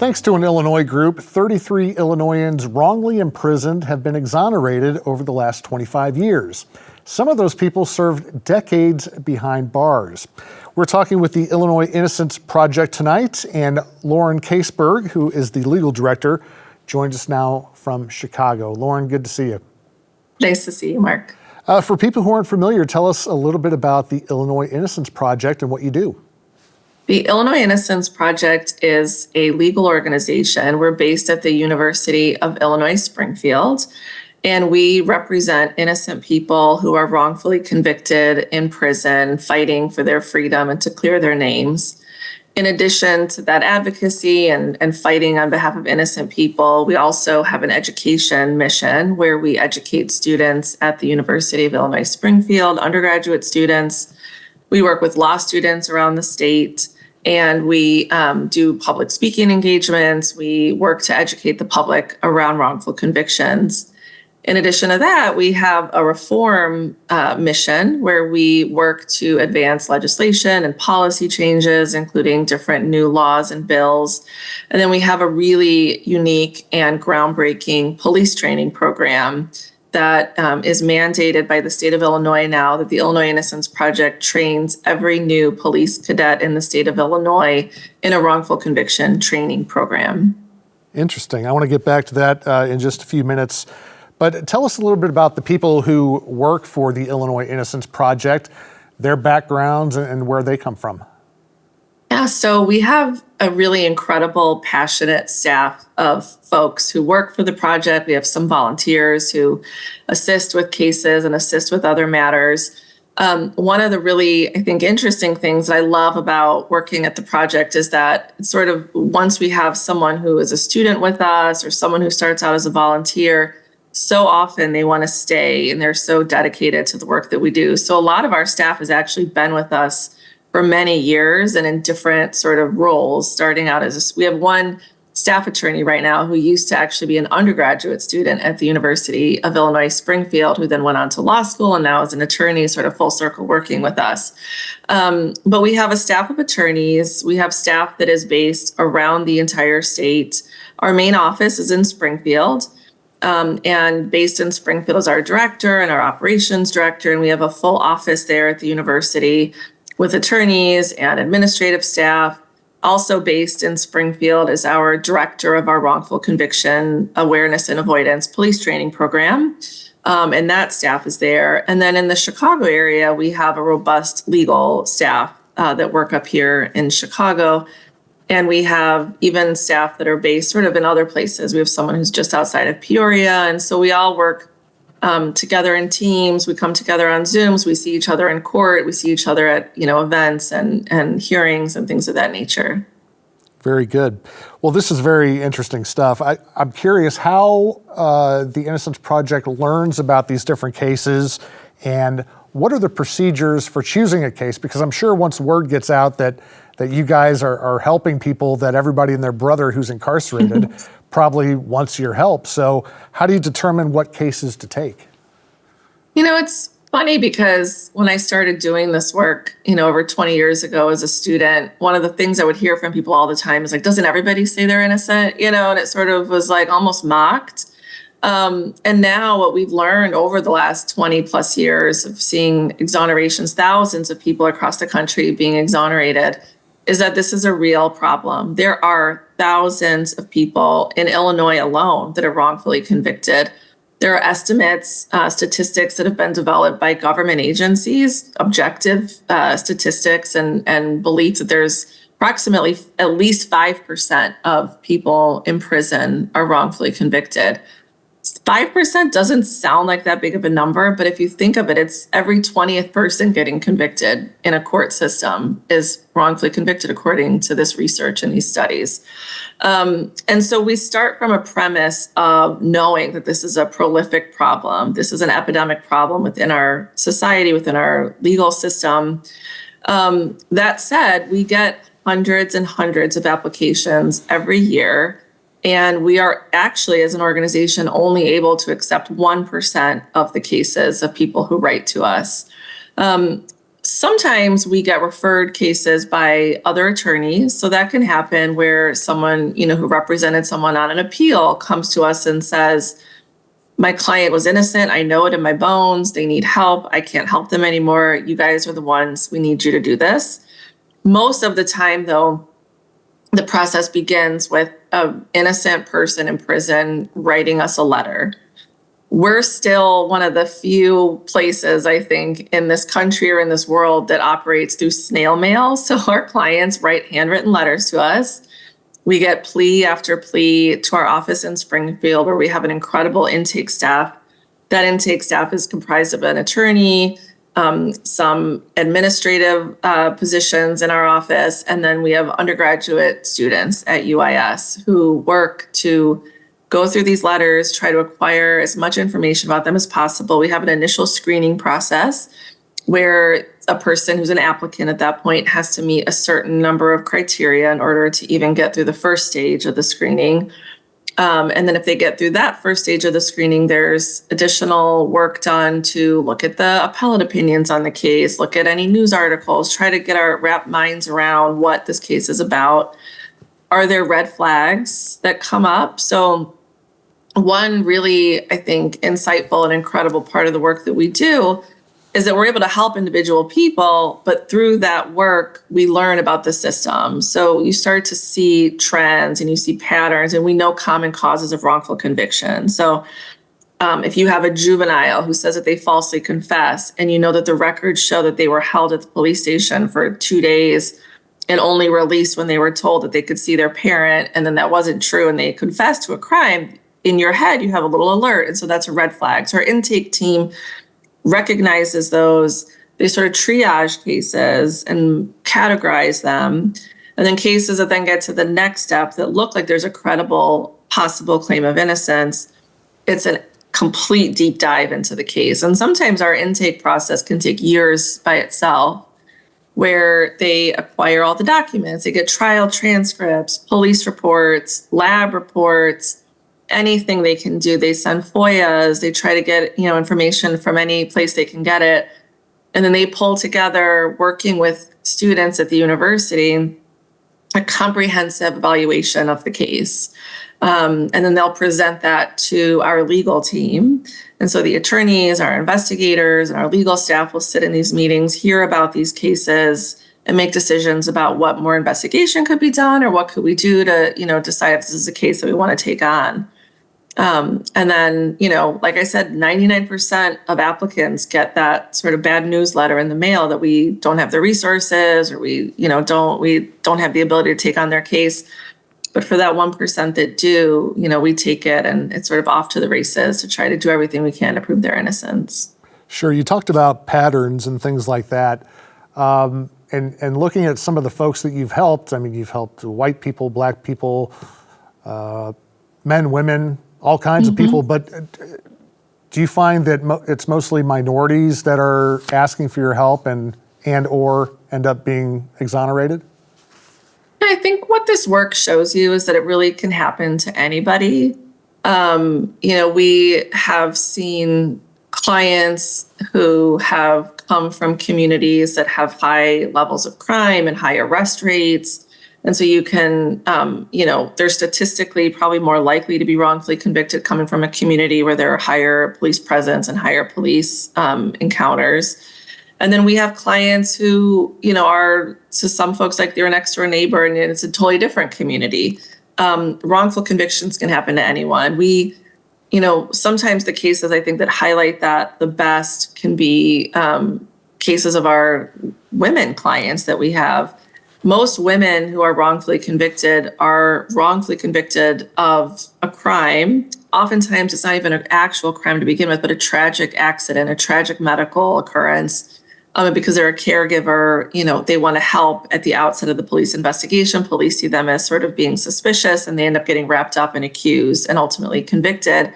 Thanks to an Illinois group, 33 Illinoisans wrongly imprisoned have been exonerated over the last 25 years. Some of those people served decades behind bars. We're talking with the Illinois Innocence Project tonight, and Lauren Caseberg, who is the legal director, joins us now from Chicago. Lauren, good to see you. Nice to see you, Mark. For people who aren't familiar, tell us a little bit about the Illinois Innocence Project and what you do. The Illinois Innocence Project is a legal organization. We're based at the University of Illinois Springfield, and we represent innocent people who are wrongfully convicted in prison, fighting for their freedom and to clear their names. In addition to that advocacy and fighting on behalf of innocent people, we also have an education mission where we educate students at the University of Illinois Springfield, undergraduate students. We work with law students around the state, and we do public speaking engagements. We work to educate the public around wrongful convictions. In addition to that, we have a reform mission where we work to advance legislation and policy changes, including different new laws and bills. And then we have a really unique and groundbreaking police training program that is mandated by the state of Illinois now, that the Illinois Innocence Project trains every new police cadet in the state of Illinois in a wrongful conviction training program. Interesting. I want to get back to that in just a few minutes. But tell us a little bit about the people who work for the Illinois Innocence Project, their backgrounds and where they come from. Yeah, so we have a really incredible, passionate staff of folks who work for the project. We have some volunteers who assist with cases and assist with other matters. One of the really, I think, interesting things that I love about working at the project is that sort of once we have someone who is a student with us or someone who starts out as a volunteer, so often they want to stay and they're so dedicated to the work that we do. So a lot of our staff has actually been with us for many years and in different sort of roles, starting out we have one staff attorney right now who used to actually be an undergraduate student at the University of Illinois Springfield, who then went on to law school and now is an attorney, sort of full circle working with us. But we have a staff of attorneys. We have staff that is based around the entire state. Our main office is in Springfield. And based in Springfield is our director and our operations director, and we have a full office there at the university with attorneys and administrative staff. Also based in Springfield is our director of our wrongful conviction awareness and avoidance police training program, and that staff is there. And then in the Chicago area, we have a robust legal staff that work up here in Chicago. And we have even staff that are based sort of in other places. We have someone who's just outside of Peoria. And so we all work together in teams. We come together on Zooms. We see each other in court. We see each other at, events and hearings and things of that nature. Very good. Well, this is very interesting stuff. I'm curious how the Innocence Project learns about these different cases, and what are the procedures for choosing a case? Because I'm sure once word gets out that you guys are helping people, that everybody and their brother who's incarcerated probably wants your help. So how do you determine what cases to take? It's funny because when I started doing this work, over 20 years ago as a student, one of the things I would hear from people all the time is like, doesn't everybody say they're innocent? And it sort of was like almost mocked. And now what we've learned over the last 20 plus years of seeing exonerations, thousands of people across the country being exonerated, is that this is a real problem. There are thousands of people in Illinois alone that are wrongfully convicted. There are estimates, statistics that have been developed by government agencies, objective statistics, and belief that there's approximately at least 5% of people in prison are wrongfully convicted. 5% doesn't sound like that big of a number, but if you think of it, it's every 20th person getting convicted in a court system is wrongfully convicted according to this research and these studies. And so we start from a premise of knowing that this is a prolific problem. This is an epidemic problem within our society, within our legal system. That said, we get hundreds and hundreds of applications every year. And we are actually, as an organization, only able to accept 1% of the cases of people who write to us. Sometimes we get referred cases by other attorneys. So that can happen where someone, who represented someone on an appeal comes to us and says, my client was innocent. I know it in my bones. They need help. I can't help them anymore. You guys are the ones. We need you to do this. Most of the time, though, the process begins with an innocent person in prison writing us a letter. We're still one of the few places, I think, in this country or in this world that operates through snail mail. So our clients write handwritten letters to us. We get plea after plea to our office in Springfield, where we have an incredible intake staff. That intake staff is comprised of an attorney, some administrative positions in our office, and then we have undergraduate students at UIS who work to go through these letters, try to acquire as much information about them as possible. We have an initial screening process where a person who's an applicant at that point has to meet a certain number of criteria in order to even get through the first stage of the screening. And then if they get through that first stage of the screening, there's additional work done to look at the appellate opinions on the case, look at any news articles, try to get our wrap minds around what this case is about. Are there red flags that come up? So one really, I think, insightful and incredible part of the work that we do is that we're able to help individual people, but through that work, we learn about the system. So you start to see trends and you see patterns, and we know common causes of wrongful conviction. So if you have a juvenile who says that they falsely confess, and you know that the records show that they were held at the police station for 2 days and only released when they were told that they could see their parent, and then that wasn't true and they confessed to a crime, in your head, you have a little alert. And so that's a red flag. So our intake team recognizes those. They sort of triage cases and categorize them. And then cases that then get to the next step that look like there's a credible possible claim of innocence, it's a complete deep dive into the case. And sometimes our intake process can take years by itself, where they acquire all the documents. They get trial transcripts, police reports, lab reports, anything they can do. They send FOIAs. They try to get, information from any place they can get it. And then they pull together, working with students at the university, a comprehensive evaluation of the case. And then they'll present that to our legal team. And so the attorneys, our investigators, and our legal staff will sit in these meetings, hear about these cases, and make decisions about what more investigation could be done or what could we do to, decide if this is a case that we want to take on. And then, like I said, 99% of applicants get that sort of bad news letter in the mail that we don't have the resources, or we don't have the ability to take on their case. But for that 1% that do, we take it, and it's sort of off to the races to try to do everything we can to prove their innocence. Sure. You talked about patterns and things like that. And looking at some of the folks that you've helped, you've helped white people, black people, men, women, all kinds of people. But do you find that it's mostly minorities that are asking for your help and or end up being exonerated? I think what this work shows you is that it really can happen to anybody. We have seen clients who have come from communities that have high levels of crime and high arrest rates. And so you can, they're statistically probably more likely to be wrongfully convicted coming from a community where there are higher police presence and higher police encounters. And then we have clients who, are to some folks like they're a next door neighbor and it's a totally different community. Wrongful convictions can happen to anyone. Sometimes the cases I think that highlight that the best can be cases of our women clients that we have. Most women who are wrongfully convicted of a crime. Oftentimes it's not even an actual crime to begin with, but a tragic accident, a tragic medical occurrence. Because they're a caregiver, they want to help at the outset of the police investigation. Police see them as sort of being suspicious, and they end up getting wrapped up and accused and ultimately convicted.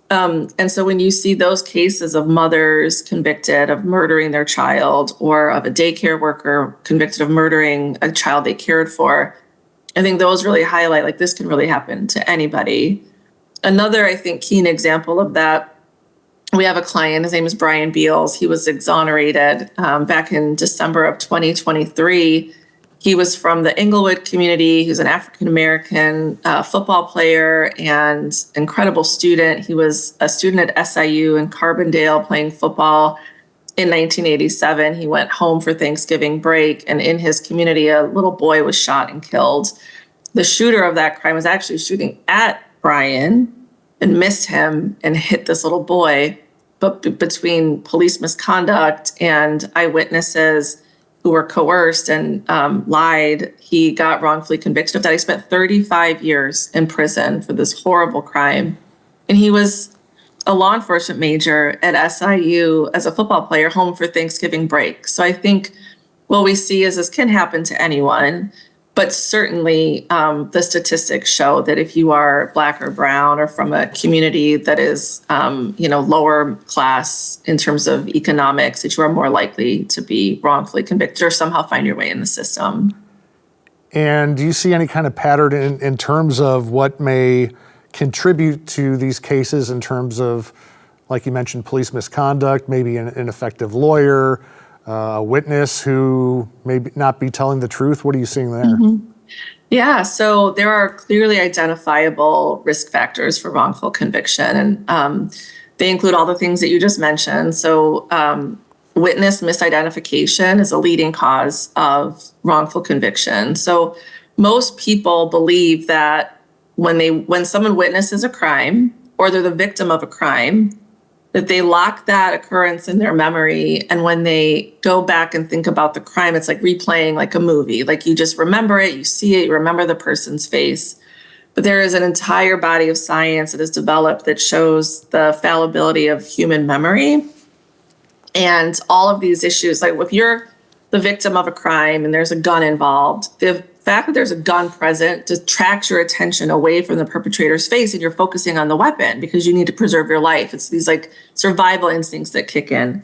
And so when you see those cases of mothers convicted of murdering their child, or of a daycare worker convicted of murdering a child they cared for, I think those really highlight, like, this can really happen to anybody. Another, I think, keen example of that We have a client, his name is Brian Beals. He was exonerated back in December of 2023. He was from the Inglewood community. He was an African-American football player and incredible student. He was a student at SIU in Carbondale playing football. In 1987, he went home for Thanksgiving break, and in his community, a little boy was shot and killed. The shooter of that crime was actually shooting at Brian and missed him and hit this little boy. But between police misconduct and eyewitnesses who were coerced and lied, he got wrongfully convicted of that. He spent 35 years in prison for this horrible crime. And he was a law enforcement major at SIU as a football player, home for Thanksgiving break. So I think what we see is this can happen to anyone, but certainly the statistics show that if you are Black or brown or from a community that is, lower class in terms of economics, that you are more likely to be wrongfully convicted or somehow find your way in the system. And do you see any kind of pattern in terms of what may contribute to these cases in terms of, like you mentioned, police misconduct, maybe an ineffective lawyer, a witness who may not be telling the truth? What are you seeing there? Mm-hmm. Yeah, so there are clearly identifiable risk factors for wrongful conviction, and they include all the things that you just mentioned. So witness misidentification is a leading cause of wrongful conviction. So most people believe that when someone witnesses a crime or they're the victim of a crime, that they lock that occurrence in their memory. And when they go back and think about the crime, it's like replaying like a movie. Like you just remember it, you see it, you remember the person's face. But there is an entire body of science that is developed that shows the fallibility of human memory. And all of these issues, like if you're the victim of a crime and there's a gun involved, the fact that there's a gun present detracts your attention away from the perpetrator's face, and you're focusing on the weapon because you need to preserve your life. It's these like survival instincts that kick in.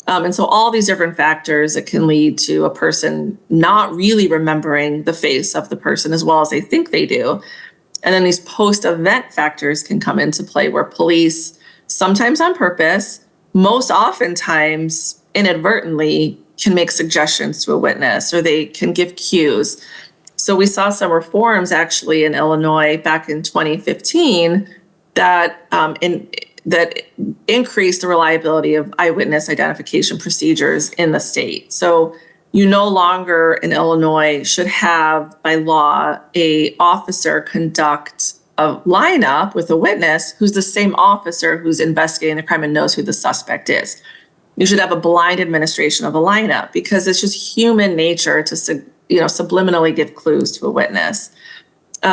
And so all these different factors that can lead to a person not really remembering the face of the person as well as they think they do. And then these post-event factors can come into play where police, sometimes on purpose, most oftentimes inadvertently, can make suggestions to a witness, or they can give cues. So we saw some reforms actually in Illinois back in 2015 that increased the reliability of eyewitness identification procedures in the state. So you no longer in Illinois should have, by law, a officer conduct a lineup with a witness who's the same officer who's investigating the crime and knows who the suspect is. You should have a blind administration of a lineup because it's just human nature to subliminally give clues to a witness.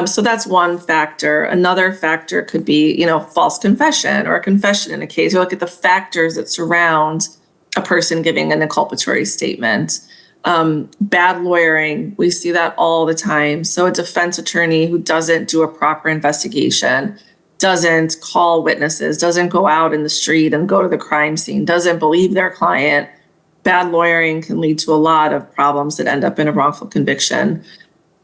So that's one factor. Another factor could be, false confession or a confession in a case. You look at the factors that surround a person giving an inculpatory statement. Bad lawyering, we see that all the time. So a defense attorney who doesn't do a proper investigation, doesn't call witnesses, doesn't go out in the street and go to the crime scene, doesn't believe their client. Bad lawyering can lead to a lot of problems that end up in a wrongful conviction.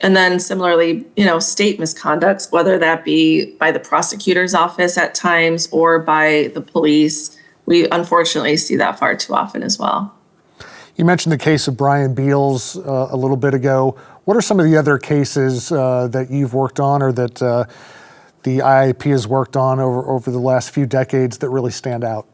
And then similarly, state misconducts, whether that be by the prosecutor's office at times or by the police, we unfortunately see that far too often as well. You mentioned the case of Brian Beals a little bit ago. What are some of the other cases that you've worked on or that the IIP has worked on over the last few decades that really stand out?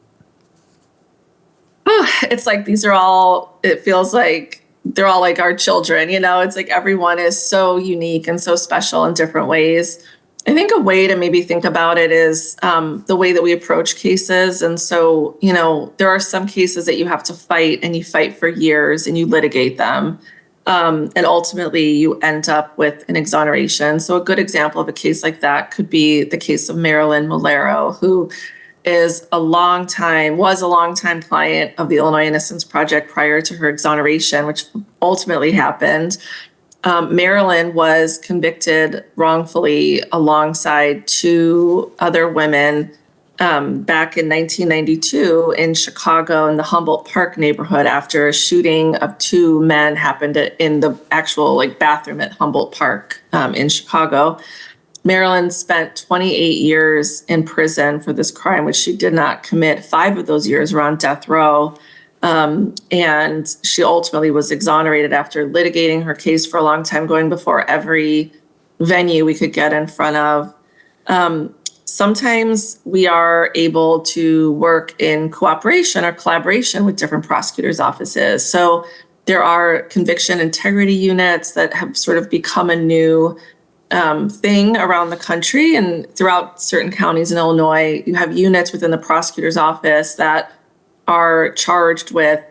It's like it feels like they're all like our children, it's like everyone is so unique and so special in different ways. I think a way to maybe think about it is the way that we approach cases. And so, there are some cases that you have to fight and you fight for years and you litigate them. And ultimately you end up with an exoneration. So a good example of a case like that could be the case of Marilyn Malero, who was a longtime client of the Illinois Innocence Project prior to her exoneration, which ultimately happened. Marilyn was convicted wrongfully alongside two other women back in 1992 in Chicago in the Humboldt Park neighborhood after a shooting of two men happened in the actual bathroom at Humboldt Park in Chicago. Marilyn spent 28 years in prison for this crime, which she did not commit. 5 of those years were on death row. And she ultimately was exonerated after litigating her case for a long time, going before every venue we could get in front of. Sometimes we are able to work in cooperation or collaboration with different prosecutors' offices. So there are conviction integrity units that have sort of become a new thing around the country, and throughout certain counties in Illinois, you have units within the prosecutor's office that are charged with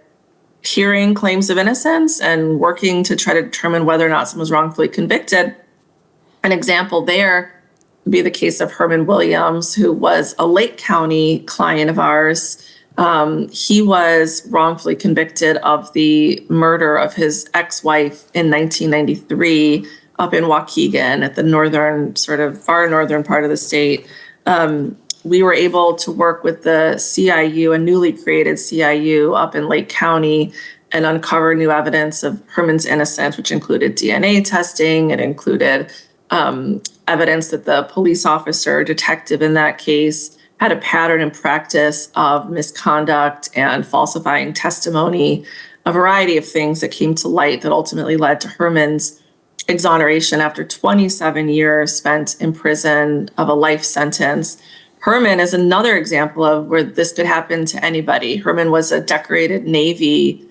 hearing claims of innocence and working to try to determine whether or not someone was wrongfully convicted. An example there would be the case of Herman Williams, who was a Lake County client of ours. He was wrongfully convicted of the murder of his ex-wife in 1993 up in Waukegan at the northern, sort of far northern part of the state. We were able to work with the CIU, a newly created CIU up in Lake County, and uncover new evidence of Herman's innocence, which included DNA testing. It included evidence that the police officer, detective in that case, had a pattern and practice of misconduct and falsifying testimony, a variety of things that came to light that ultimately led to Herman's exoneration after 27 years spent in prison of a life sentence. Herman is another example of where this could happen to anybody. Herman was a decorated Navy.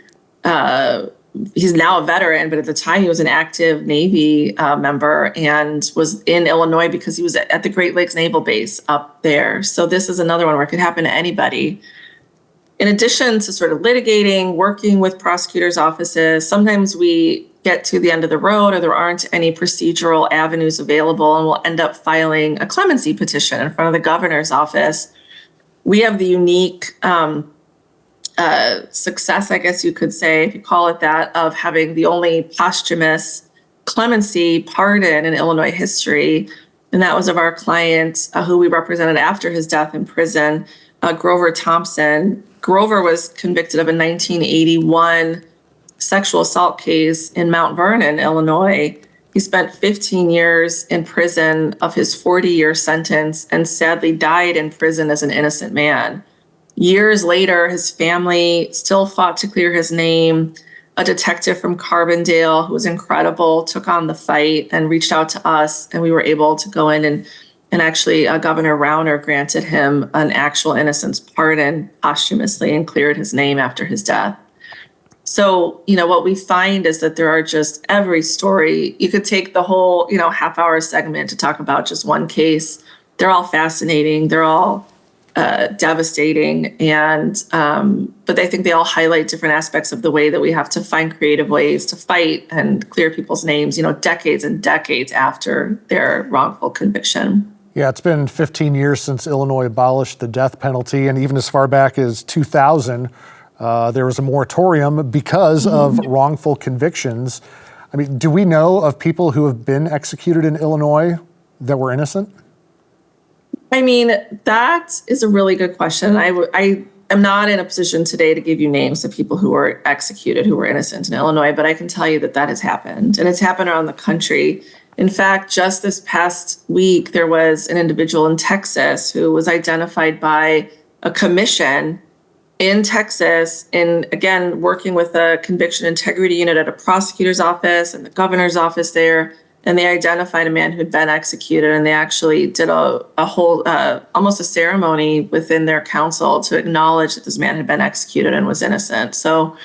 He's now a veteran, but at the time he was an active Navy member and was in Illinois because he was at the Great Lakes Naval Base up there. So this is another one where it could happen to anybody. In addition to sort of litigating, working with prosecutors' offices, sometimes we get to the end of the road or there aren't any procedural avenues available, and we'll end up filing a clemency petition in front of the governor's office. We have the unique success, I guess you could say, if you call it that, of having the only posthumous clemency pardon in Illinois history. And that was of our client who we represented after his death in prison, Grover Thompson. Grover was convicted of a 1981 sexual assault case in Mount Vernon, Illinois. He spent 15 years in prison of his 40-year sentence and sadly died in prison as an innocent man. Years later, his family still fought to clear his name. A detective from Carbondale, who was incredible, took on the fight and reached out to us, and we were able to go in and actually Governor Rauner granted him an actual innocence pardon posthumously and cleared his name after his death. So, what we find is that there are just every story. You could take the whole, half-hour segment to talk about just one case. They're all fascinating. They're all devastating. But I think they all highlight different aspects of the way that we have to find creative ways to fight and clear people's names, decades and decades after their wrongful conviction. Yeah, it's been 15 years since Illinois abolished the death penalty, and even as far back as 2000, there was a moratorium because of wrongful convictions. I mean, do we know of people who have been executed in Illinois that were innocent? I mean, that is a really good question. I am not in a position today to give you names of people who were executed who were innocent in Illinois, but I can tell you that that has happened, and it's happened around the country. In fact, just this past week, there was an individual in Texas who was identified by a commission in Texas, in, again, working with a conviction integrity unit at a prosecutor's office and the governor's office there. And they identified a man who had been executed, and they actually did a whole, almost a ceremony within their council to acknowledge that this man had been executed and was innocent. So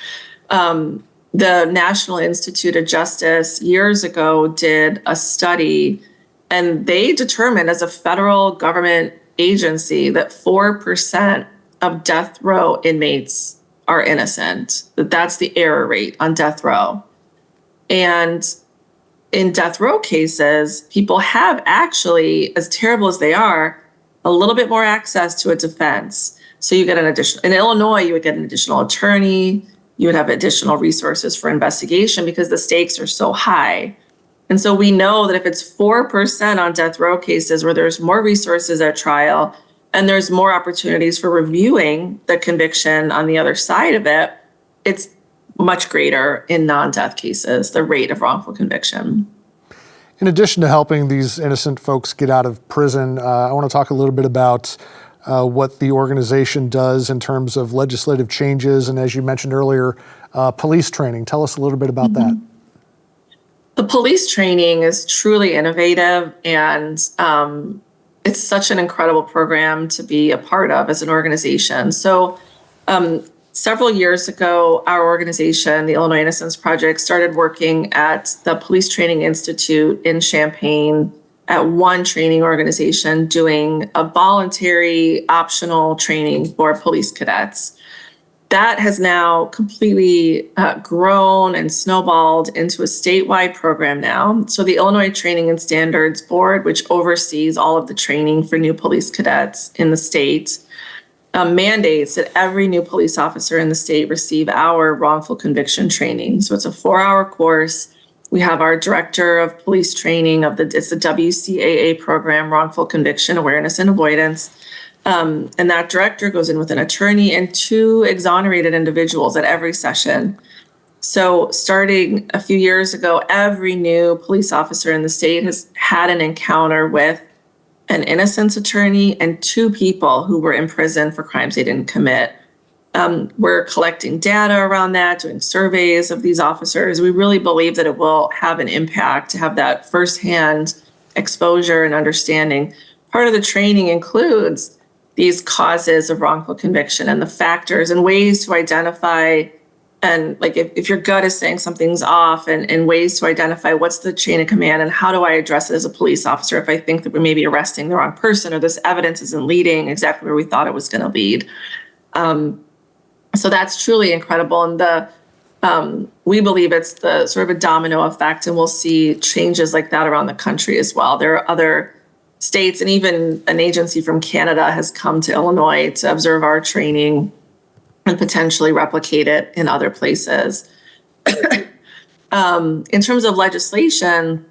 the National Institute of Justice years ago did a study, and they determined as a federal government agency that 4% of death row inmates are innocent, that's the error rate on death row. And in death row cases, people have actually, as terrible as they are, a little bit more access to a defense. So you get an additional, in Illinois, you would get an additional attorney, you would have additional resources for investigation because the stakes are so high. And so we know that if it's 4% on death row cases where there's more resources at trial and there's more opportunities for reviewing the conviction on the other side of it, it's much greater in non-death cases, the rate of wrongful conviction. In addition to helping these innocent folks get out of prison, I want to talk a little bit about what the organization does in terms of legislative changes and, as you mentioned earlier, police training. Tell us a little bit about that. The police training is truly innovative, and it's such an incredible program to be a part of as an organization. So several years ago, our organization, the Illinois Innocence Project, started working at the Police Training Institute in Champaign at one training organization doing a voluntary optional training for police cadets. That has now completely grown and snowballed into a statewide program now. So the Illinois Training and Standards Board, which oversees all of the training for new police cadets in the state, mandates that every new police officer in the state receive our wrongful conviction training. So it's a 4-hour course. We have our director of police training it's the WCAA program, Wrongful Conviction Awareness and Avoidance. And that director goes in with an attorney and 2 exonerated individuals at every session. So starting a few years ago, every new police officer in the state has had an encounter with an innocence attorney and 2 people who were in prison for crimes they didn't commit. We're collecting data around that, doing surveys of these officers. We really believe that it will have an impact to have that firsthand exposure and understanding. Part of the training includes these causes of wrongful conviction and the factors and ways to identify, and like if your gut is saying something's off, and ways to identify what's the chain of command and how do I address it as a police officer if I think that we may be arresting the wrong person or this evidence isn't leading exactly where we thought it was going to lead. So that's truly incredible. And we believe it's the sort of a domino effect, and we'll see changes like that around the country as well. There are other states, and even an agency from Canada has come to Illinois to observe our training and potentially replicate it in other places. In terms of legislation,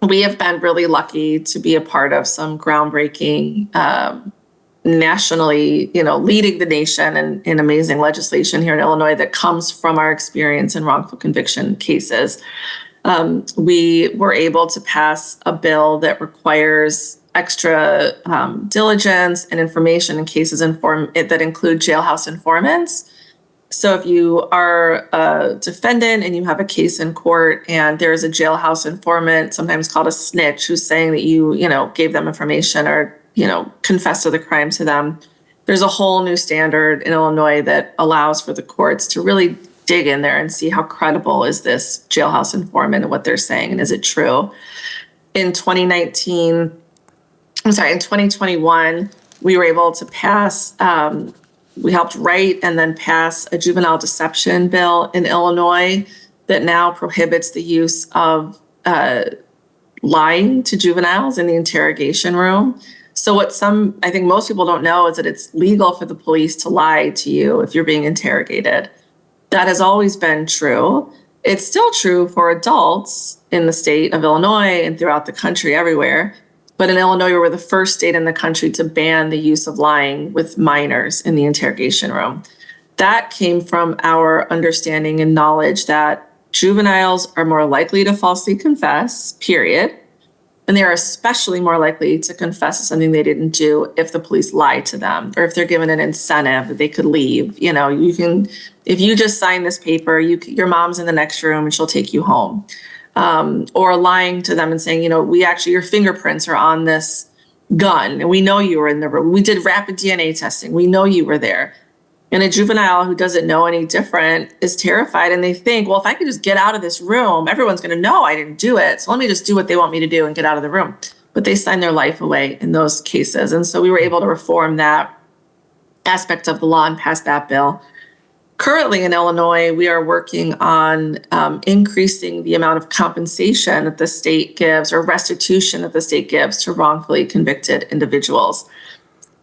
we have been really lucky to be a part of some groundbreaking, nationally, leading the nation in amazing legislation here in Illinois that comes from our experience in wrongful conviction cases. We were able to pass a bill that requires extra diligence and information in cases that include jailhouse informants. So if you are a defendant and you have a case in court and there's a jailhouse informant, sometimes called a snitch, who's saying that you gave them information or confessed to the crime to them, there's a whole new standard in Illinois that allows for the courts to really dig in there and see how credible is this jailhouse informant and what they're saying, and is it true. In 2021, we were able to pass, we helped write and then pass a juvenile deception bill in Illinois that now prohibits the use of lying to juveniles in the interrogation room. So I think most people don't know is that it's legal for the police to lie to you if you're being interrogated. That has always been true. It's still true for adults in the state of Illinois and throughout the country everywhere. But in Illinois, we were the first state in the country to ban the use of lying with minors in the interrogation room. That came from our understanding and knowledge that juveniles are more likely to falsely confess, period. And they are especially more likely to confess to something they didn't do if the police lie to them, or if they're given an incentive that they could leave. If you just sign this paper, your mom's in the next room and she'll take you home. Or lying to them and saying, your fingerprints are on this gun and we know you were in the room. We did rapid DNA testing. We know you were there. And a juvenile who doesn't know any different is terrified, and they think, well, if I could just get out of this room, everyone's going to know I didn't do it. So let me just do what they want me to do and get out of the room. But they sign their life away in those cases. And so we were able to reform that aspect of the law and pass that bill. Currently in Illinois, we are working on increasing the amount of compensation that the state gives, or restitution that the state gives, to wrongfully convicted individuals.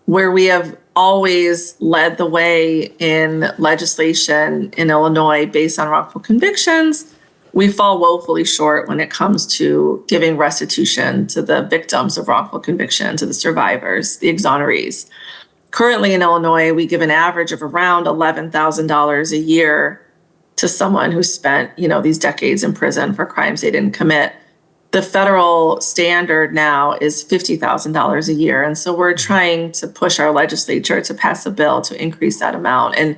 Where we have always led the way in legislation in Illinois based on wrongful convictions, we fall woefully short when it comes to giving restitution to the victims of wrongful conviction, to the survivors, the exonerees. Currently in Illinois, we give an average of around $11,000 a year to someone who spent, these decades in prison for crimes they didn't commit. the federal standard now is $50,000 a year. And so we're trying to push our legislature to pass a bill to increase that amount and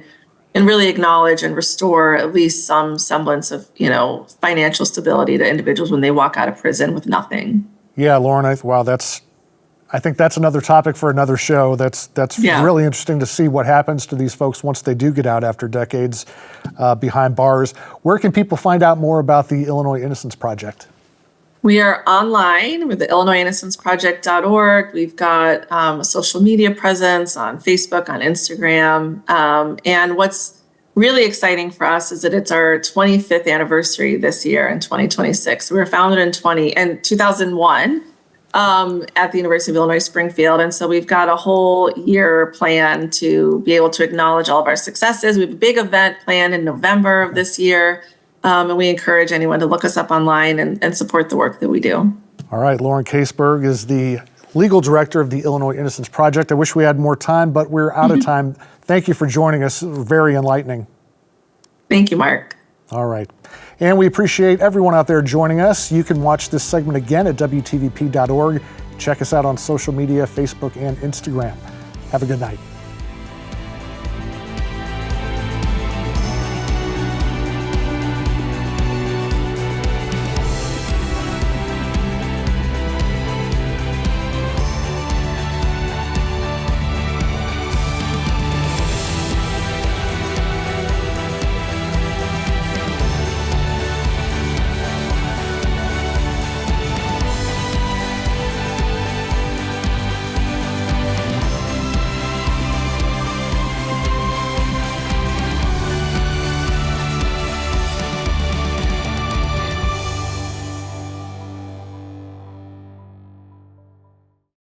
really acknowledge and restore at least some semblance of, financial stability to individuals when they walk out of prison with nothing. Yeah, Lauren, I think that's another topic for another show. That's really interesting to see what happens to these folks once they do get out after decades behind bars. Where can people find out more about the Illinois Innocence Project? We are online with the IllinoisInnocenceProject.org. We've got a social media presence on Facebook, on Instagram. And what's really exciting for us is that it's our 25th anniversary this year in 2026. We were founded in 2001 at the University of Illinois Springfield. And so we've got a whole year plan to be able to acknowledge all of our successes. We have a big event planned in November of this year. And we encourage anyone to look us up online and support the work that we do. All right, Lauren Caseberg is the legal director of the Illinois Innocence Project. I wish we had more time, but we're out of time. Thank you for joining us. Very enlightening. Thank you, Mark. All right. And we appreciate everyone out there joining us. You can watch this segment again at WTVP.org. Check us out on social media, Facebook and Instagram. Have a good night.